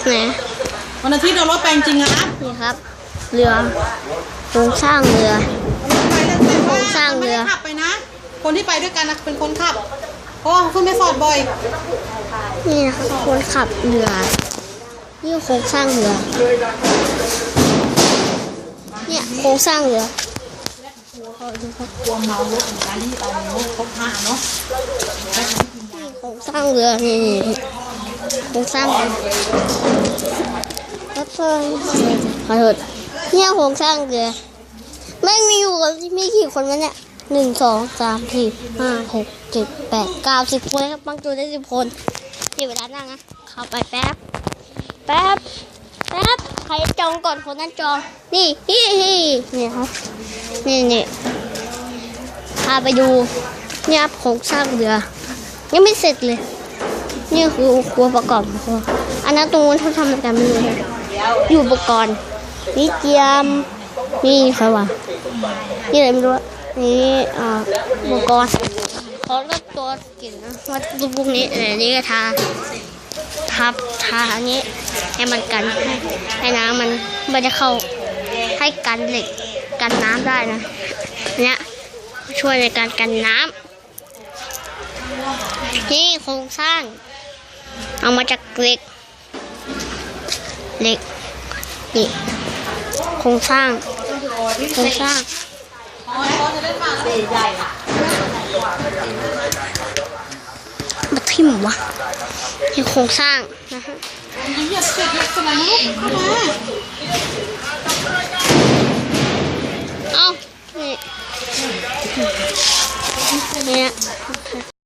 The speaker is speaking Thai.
ไหนวันอาทิตย์เรารถแปลงจริงนะนี่ครับเรือโครงสร้างเรือโครงสร้างเรือขับไปนะคนที่ไปด้วยกันนะเป็นคนขับเพราะว่าขึ้นไม่ฟอร์ดบ่อยนี่นะครับคนขับเรือนี่โครงสร้างเรือเนี่ยโครงสร้างเรือกลัวเมารถการที่เอารถพกพาเนาะโครงสร้างเรือนี่โครงสร้างรถไฟขอโทษเนี่ยโครงสร้างเรือไม่มีอยู่กับมีกี่คนวะเนี่ย1 2 3 4 5 6 7 8 9 10 คนครับบางตัวได้10 คนนี่เวลานั่งนะเข้าไปแป๊บใครจองก่อนคนนั้นจองนี่ครับนี่พาไปดูเนี่ยโครงสร้างเรือยังไม่เสร็จเลยนี่คือครัวประกอบครัวอันนั้นตรงนู้นเขาทำอะไรกันไม่รู้นะอยู่อุปกรณ์นี่เกียมนี่ใครวะนี่อะไรไม่รู้นี่อุปกรณ์เขาก็ตัวกิ่งนะว่าพวกนี้นี่ก็ทาอันนี้ให้มันกันให้น้ำมันไม่ได้เข้าให้กันเหล็กกันน้ำได้นะเนี่ยช่วยในการกันน้ำนี่โครงสร้างเอามาจากเหล็กนี่โครงสร้างมาทิ่มวะนี่โครงสร้างนะฮะเอ้านี่